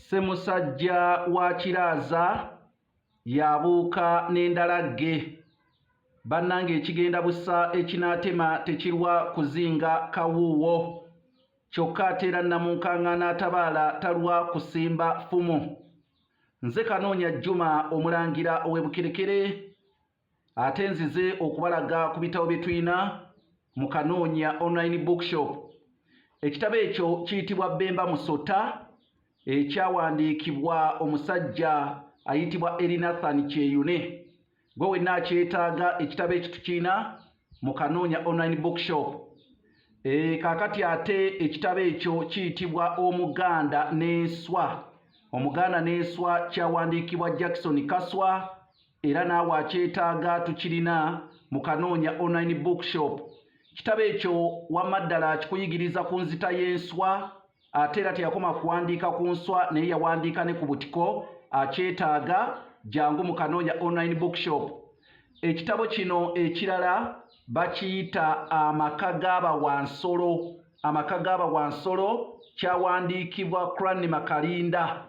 Ssemusajja wa Kiraaza yabuuka n'endalagge. Bannange ekigenda bussa ekinaatema tekirwa kuzinga kawuuwo. Kyokka ate era Namunkaŋŋaana atabaala talwa kusimba ffumu. Nze Kanoonya Juma omulangira ow'e ate nzize okubalaga ku bitabo bye tulina mu Kanoonya Online Bookshop. Ekitabo ekyo kiyitibwa Bemba Musota ekyawandiikibwa omusajja ayitibwa Erinathan Kyeyune. Gwe wenna akyetaaga ekitabo ekyo tukirina mu Kanoonya Online Bookshop. Kaakati ate ekitabo ekyo kiyitibwa Omuganda n'Enswa. Omuganda n'Enswa kyawandiikibwa Jackson Kaswa era naawe akyetaaga tukirina mu Kanoonya Online Bookshop. Kitabo ekyo wamma ddala kikuyigiriza ku nzita y'enswa, ate era teyakoma kuwandiika ku nswa naye yawandiika ne ku butiko. Akyetaaga jangu mu Kanoonya Online Bookshop. Ekitabo kino ekirala bakiyita Amaka g'Abawansolo. Amaka g'Abawansolo kyawandiikibwa Cran Makalinda.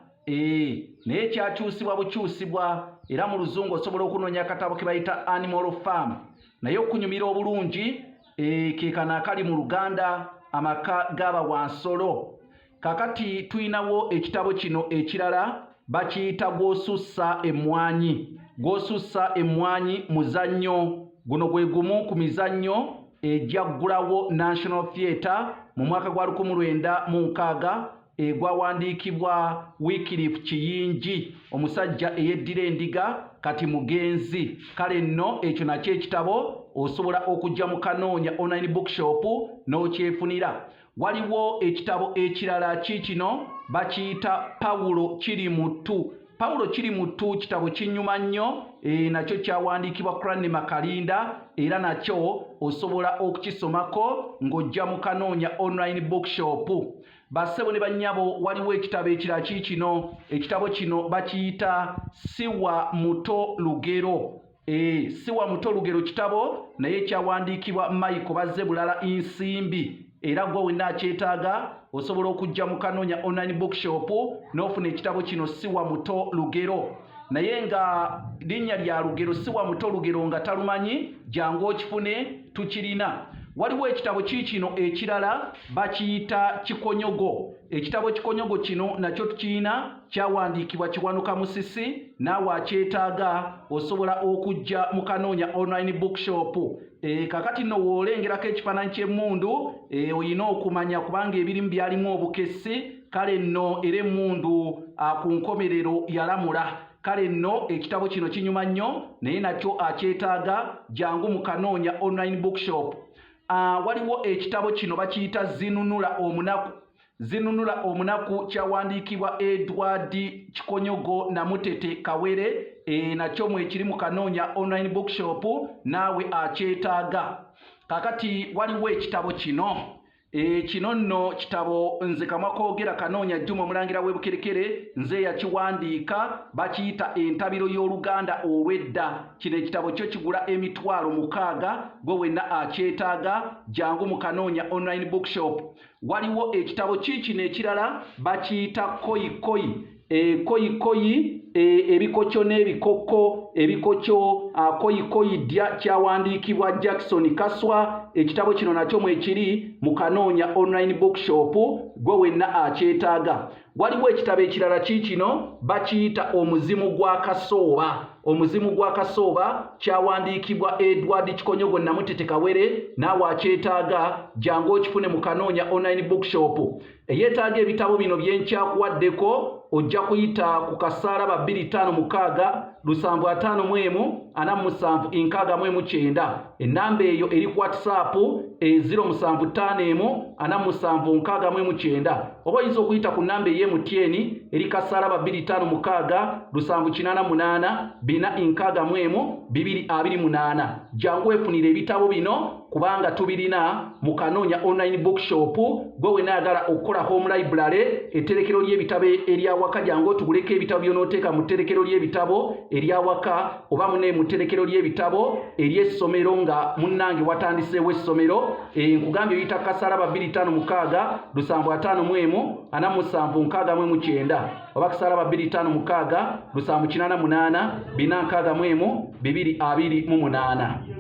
Naye kyakyusibwa bukyusibwa era mu Luzungu osobola okunoonya akatabo ke bayita Animal Farm. Naye okunyumira obulungi ke kano akali mu Luganda Amaka g'Abawansolo. Kakati tuyinawo ekitabo kino ekirala bakiyita Gw'osussa Emmwanyi. Gw'osussa Emmwanyi muzannyo. Guno gwe gumu ku mizannyo egyaggulawo National Theatre mu mwaka gwa 1960 egwawandiikibwa Wycliffe Kiyingi, omusajja eyeddira endiga kati mugenzi. Kale nno ekyo nakyo ekitabo osobola okujja mu Kanoonya Online Bookshop n'okyefunira. Waliwo ekitabo ekirala kikino bakiyita Pawulo Kirimuttu. Pawulo Kirimuttu kitabo kinyuma nnyo, nakyo kyawandiikibwa Cran Makalinda era nakyo osobola okukisomako ng'ojja mu Kanoonya Online Bookshop. Bassebo ne bannyabo waliwo ekitabo ekirala kikino. Ekitabo kino bakiyita Siwa Muto Lugero. Siwa Muto Lugero kitabo naye kyawandiikibwa Michael Bazzebulala Nsimbi. Era gwe wenna akyetaaga osobola okujja mu Kanoonya Online Bookshop n'ofuna ekitabo kino Siwa Muto Lugero. Naye nga linnya lya Lugero, Siwa Muto Lugero nga talumanyi, jangu okifune tukirina. Waliwo ekitabo kikino ekirala bakiyita Kikonyogo. Ekitabo Kikonyogo kino nakyo tukirina, kyawandiikibwa Kiwanuka Musisi. Naawe akyetaaga osobola okujja mu Kanoonya Online Bookshop. Kakati nno w'olengerako ekifaananyi ky'emmundu olina okumanya kubanga ebirimu byalimu obukessi. Kale nno era emmundu ku nkomerero yalamula. Kale nno ekitabo kino kinyuma nnyo naye nakyo akyetaaga jangu mu Kanoonya Online Bookshop. Waliwo ekitabo kino bakiyita Zinunula Omunaku. Zinunula Omunaku kyawandiikibwa Edward Kikonyogo Namutete Kawere. Nakyo mwekiri mu Kanoonya Online Bookshop, naawe akyetaaga. Kakati waliwo ekitabo kino. Kino nno kitabo nze kamwa koogera Kanoonya Juma omulangira w'e nze yakiwandiika, bakiyita Entabiro y'Oluganda Olw'Edda. Kino ekitabo kyo kigula $60,000. Gwe wenna akyetaaga jangu mu Kanoonya Online Bookshop. Waliwo ekitabo kikino ekirala bakiyita Koyikoyi. Koyikoyi ebikokyo n'ebikokko. Ebikokyo Koyikoyi ddya kyawandiikibwa Jackson Kaswa. Ekitabo kino nakyo mwekiri mu Kanoonya Online Bookshop, gwe wenna akyetaaga. Waliwo ekitabo ekirala kikino bakiyita Omuzimu gwa Kasooba. Omuzimu gwa Kasooba kyawandiikibwa Edward Kikonyogo Namutete Kawere. Naawe akyetaaga jangu okifune mu Kanoonya Online Bookshop. Eyeetaaga ebitabo bino byenkyakuwaddeko ojja kuyita ku kasaala 256 751 47 69. Ennamba eyo eri ku WhatsApp 075 47 oba oyinza okuyita ku nnamba ey'MTN eri kasaala 256 788 461 228. Jangu weefunire ebitabo bino kubanga tubirina mu Kanoonya online bookshop. Gwe wenayagala okukola home library, etterekero ly'ebitabo eryawaka jangu otuguleko ebitabo by'onooteeka mu tterekero ly'ebitabo eryawaka oba mune mu tterekero ly'ebitabo ery'essomero nga munnange watandiseewo essomero. Nkugambye oyita kasaraba 256 751 4769 oba kasaraba 256 788 461 228.